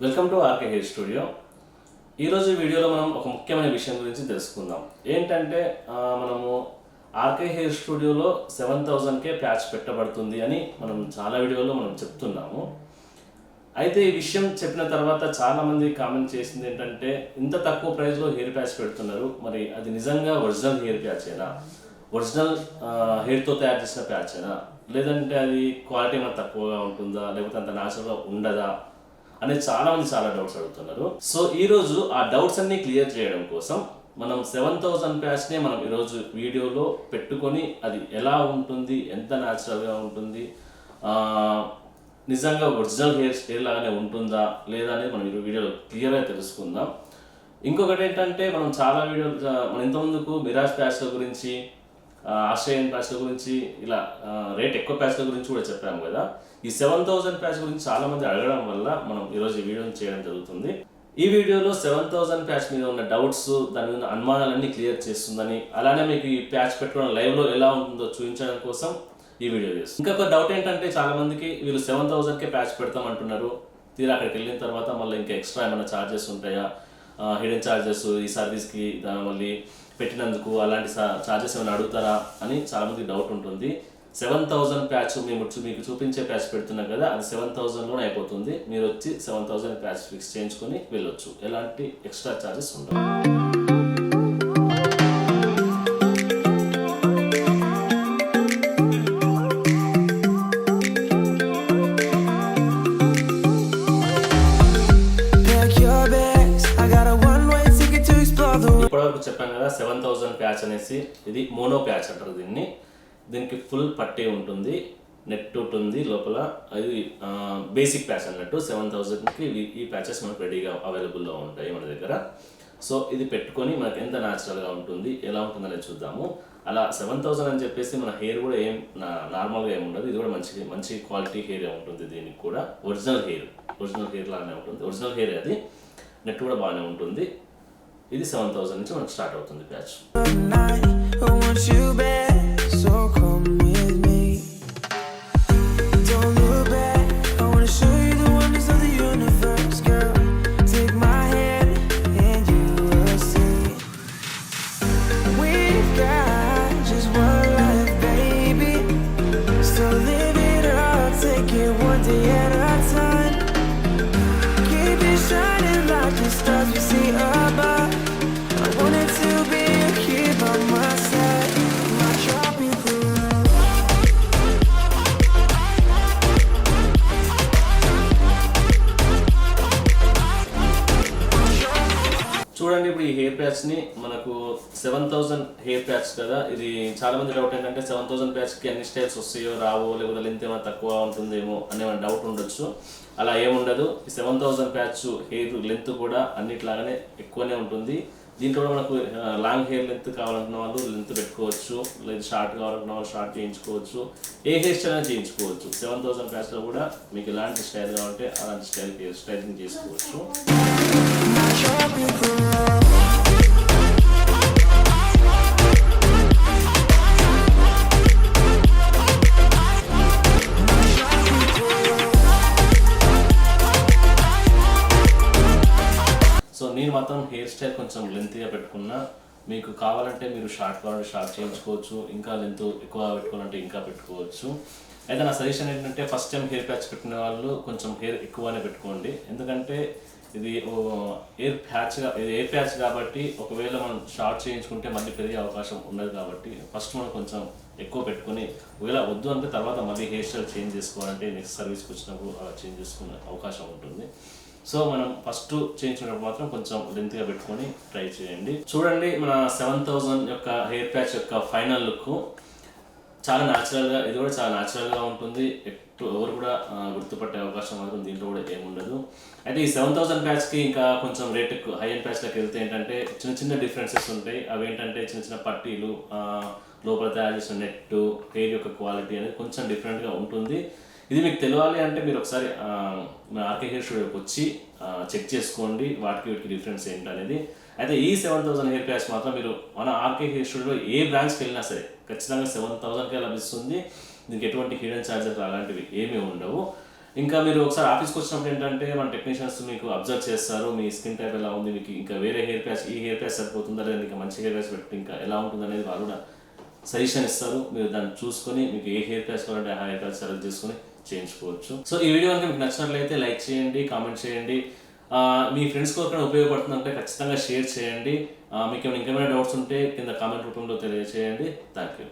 Welcome to RK hair studio. ఈరోజు వీడియోలో మనం ఒక ముఖ్యమైన విషయం గురించి తెలుసుకుందాం. ఏంటంటే మనము ఆర్కే హెయిర్ స్టూడియోలో 7000కే ప్యాచ్ పెట్టబడుతుంది అని మనం చాలా వీడియోలో మనం చెప్తున్నాము. అయితే ఈ విషయం చెప్పిన తర్వాత చాలామంది కామెంట్ చేసింది ఏంటంటే ఇంత తక్కువ ప్రైస్లో హెయిర్ ప్యాచ్ పెడుతున్నారు, మరి అది నిజంగా ఒరిజినల్ హెయిర్ ప్యాచేనా, ఒరిజినల్ హెయిర్తో తయారు చేసిన ప్యాచేనా, లేదంటే అది క్వాలిటీ ఏమైనా తక్కువగా ఉంటుందా, లేకపోతే అంత న్యాచురల్గా ఉండదా అనేది చాలామంది చాలా డౌట్స్ అడుగుతున్నారు. సో ఈరోజు ఆ డౌట్స్ అన్ని క్లియర్ చేయడం కోసం మనం 7000 ప్యాచ్నే మనం ఈరోజు వీడియోలో పెట్టుకొని అది ఎలా ఉంటుంది, ఎంత న్యాచురల్గా ఉంటుంది, నిజంగా ఒరిజినల్ హెయిర్ లాగానే ఉంటుందా లేదా అనేది మనం ఈ వీడియోలో క్లియర్గా తెలుసుకుందాం. ఇంకొకటి ఏంటంటే మనం చాలా వీడియోలు మనం ఇంతకుముందుకు మిరాజ్ ప్యాచ్ల గురించి, ఆస్ట్రేలియన్ ప్యాచ్ల గురించి, ఇలా రేట్ ఎక్కువ ప్యాచ్ల గురించి కూడా చెప్పాము కదా. ఈ 7000 ప్యాచ్ గురించి చాలా మంది అడగడం వల్ల మనం ఈరోజు ఈ వీడియోని చేయడం జరుగుతుంది. ఈ వీడియోలో 7000 ప్యాచ్ మీద ఉన్న డౌట్స్, దాని మీద అనుమానాలన్నీ క్లియర్ చేస్తుందని, అలానే మీకు ఈ ప్యాచ్ పెట్టుకోవడం లైవ్లో ఎలా ఉంటుందో చూపించడం కోసం ఈ వీడియో చేస్తుంది. ఇంకొక డౌట్ ఏంటంటే చాలా మందికి వీళ్ళు 7000కే ప్యాచ్ పెడతామంటున్నారు, తీరా అక్కడికి వెళ్ళిన తర్వాత మళ్ళీ ఇంకా ఎక్స్ట్రా ఏమైనా ఛార్జెస్ ఉంటాయా, హిడెన్ ఛార్జెస్ ఈ సర్వీస్కి మళ్ళీ పెట్టినందుకు అలాంటి ఛార్జెస్ ఏమైనా అడుగుతారా అని చాలామందికి డౌట్ ఉంటుంది. 7000 ప్యాచ్ మీకు చూపించే ప్యాచ్ పెడుతున్నాం కదా, అది 7000లోనే అయిపోతుంది. మీరు వచ్చి 7000 ప్యాచ్ ఫిక్స్ చేయించుకొని వెళ్ళొచ్చు, ఎలాంటి ఎక్స్ట్రా ఛార్జెస్ ఉండవు. ఇప్పటివరకు చెప్పాను కదా 7000 ప్యాచ్ అనేసి, ఇది మోనో ప్యాచ్ అంటారు దీన్ని. దీనికి ఫుల్ పట్టీ ఉంటుంది, నెట్ ఉంటుంది లోపల. అది బేసిక్ ప్యాచ్ అన్నట్టు. 7000కి ఈ ప్యాచెస్ మనకు రెడీగా అవైలబుల్లో ఉంటాయి మన దగ్గర. సో ఇది పెట్టుకొని మనకు ఎంత న్యాచురల్గా ఉంటుంది, ఎలా ఉంటుంది అనేది చూద్దాము. అలా 7000 అని చెప్పేసి మన హెయిర్ కూడా ఏం నార్మల్గా ఏమి ఉండదు. ఇది కూడా మంచి క్వాలిటీ హెయిర్ ఉంటుంది. దీనికి కూడా ఒరిజినల్ హెయిర్ లాగానే ఉంటుంది. ఒరిజినల్ హెయిర్ అది. నెట్ కూడా బాగానే ఉంటుంది. ఇది 7000 నుంచి మనకు స్టార్ట్ అవుతుంది patch. So come with me, don't look back, I wanna show you the wonders of the universe, girl. Take my hand and you will see. We've got just one life, baby, so live it up, take it one day at a time. Keep it shining like the stars we see above. I want it to be here by my side. చూడండి, ఇప్పుడు ఈ hair ప్యాచ్ని మనకు 7000 hair patch కదా. ఇది చాలా మంది doubt ఏంటంటే 7000 ప్యాచ్కి అన్ని స్టైల్స్ వస్తాయో రావో, లేకపోతే లెంత్ ఏమైనా తక్కువ ఉంటుందేమో అనే డౌట్ ఉండొచ్చు. అలా ఏముండదు. ఈ 7000 ప్యాచ్ హెయిర్ లెంత్ కూడా అన్నిట్లాగానే ఎక్కువనే ఉంటుంది. దీంట్లో కూడా మనకు లాంగ్ హెయిర్ లెంత్ కావాలనుకున్న వాళ్ళు లెంత్ పెట్టుకోవచ్చు, లేదా షార్ట్ కావాలనుకున్న వాళ్ళు షార్ట్ చేయించుకోవచ్చు, ఏ హెయిర్ స్టైల్ అయినా చేయించుకోవచ్చు. 7000 ప్యాచ్లో కూడా మీకు ఎలాంటి స్టైల్ కావాలంటే అలాంటి స్టైలింగ్ చేసుకోవచ్చు. సో నేను మాత్రం హెయిర్ స్టైల్ కొంచెం లెంత్గా పెట్టుకున్నా. మీకు కావాలంటే మీరు షార్ట్ కావాలంటే షార్ట్ చేయించుకోవచ్చు, ఇంకా లెంత్ ఎక్కువ పెట్టుకోవాలంటే ఇంకా పెట్టుకోవచ్చు. అయితే నా సజెషన్ ఏంటంటే ఫస్ట్ టైం హెయిర్ ప్యాచ్ పెట్టిన వాళ్ళు కొంచెం హెయిర్ ఎక్కువనే పెట్టుకోండి. ఎందుకంటే ఇది ఎయిర్ ప్యాచ్ కాబట్టి ఒకవేళ మనం షార్ట్ చేయించుకుంటే మళ్ళీ పెరిగే అవకాశం ఉండదు. కాబట్టి ఫస్ట్ మనం కొంచెం ఎక్కువ పెట్టుకొని, ఒకవేళ వద్దు అంటే తర్వాత మళ్ళీ హెయిర్ స్టైల్ చేంజ్ చేసుకోవాలంటే నెక్స్ట్ సర్వీస్కి వచ్చినప్పుడు అలా చేంజ్ చేసుకునే అవకాశం ఉంటుంది. సో మనం ఫస్ట్ చేయించుకున్నప్పుడు మాత్రం కొంచెం లెంత్గా పెట్టుకొని ట్రై చేయండి. చూడండి, మన 7000 యొక్క హెయిర్ ప్యాచ్ యొక్క ఫైనల్ లుక్ చాలా న్యాచురల్గా, ఇది కూడా చాలా న్యాచురల్గా ఉంటుంది. ఎవరు కూడా గుర్తుపట్టే అవకాశం మాత్రం దీంట్లో కూడా ఏముండదు. అయితే ఈ 7000 ప్యాచ్కి ఇంకా కొంచెం రేట్ ఎక్కువ హై ఎండ్ ప్యాచ్లోకి వెళ్తే ఏంటంటే చిన్న డిఫరెన్సెస్ ఉంటాయి. అవి ఏంటంటే చిన్న పట్టీలు, లోపల తయారు చేసిన నెట్, హెయిర్ యొక్క క్వాలిటీ అనేది కొంచెం డిఫరెంట్గా ఉంటుంది. ఇది మీకు తెలియాలి అంటే మీరు ఒకసారి మన ఆర్కే హెయిర్ స్టూడియోకి వచ్చి చెక్ చేసుకోండి వీటికి డిఫరెన్స్ ఏంటనేది. అయితే ఈ 7000 హెయిర్ ప్యాచ్ మాత్రం మీరు మన ఆర్కే హెయిర్ స్టూడియోలో ఏ బ్రాంచ్కి వెళ్ళినా సరే ఖచ్చితంగా 7000కే లభిస్తుంది. దీనికి ఎటువంటి హిడెన్ ఛార్జెస్ అలాంటివి ఏమీ ఉండవు. ఇంకా మీరు ఒకసారి ఆఫీస్కి వచ్చినప్పుడు ఏంటంటే మన టెక్నీషియన్స్ మీకు అబ్జర్వ్ చేస్తారు, మీ స్కిన్ టైప్ ఎలా ఉంది, మీకు ఇంకా వేరే హెయిర్ ప్యాచ్ ఈ హెయిర్ ప్యాచ్ సరిపోతుందా లేదా ఇంకా మంచి హెయిర్ ప్యాచ్ పెట్టి ఇంకా ఎలా ఉంటుంది అనేది వాళ్ళు కూడా సజెషన్ ఇస్తారు. మీరు దాన్ని చూసుకొని మీకు ఏ హెయిర్ ప్యాచ్ కావాలంటే ఆ హెయిర్ ప్యాచ్ సెలెక్ట్ చేసుకొని చేయించుకోవచ్చు. సో ఈ వీడియో కనుక మీకు నచ్చినట్లయితే లైక్ చేయండి, కామెంట్ చేయండి. మీ ఫ్రెండ్స్కి ఎవరికైనా ఉపయోగపడుతుందంటే ఖచ్చితంగా షేర్ చేయండి. మీకు ఏమైనా ఇంకేమైనా డౌట్స్ ఉంటే కింద కామెంట్ రూపంలో తెలియజేయండి. Thank you.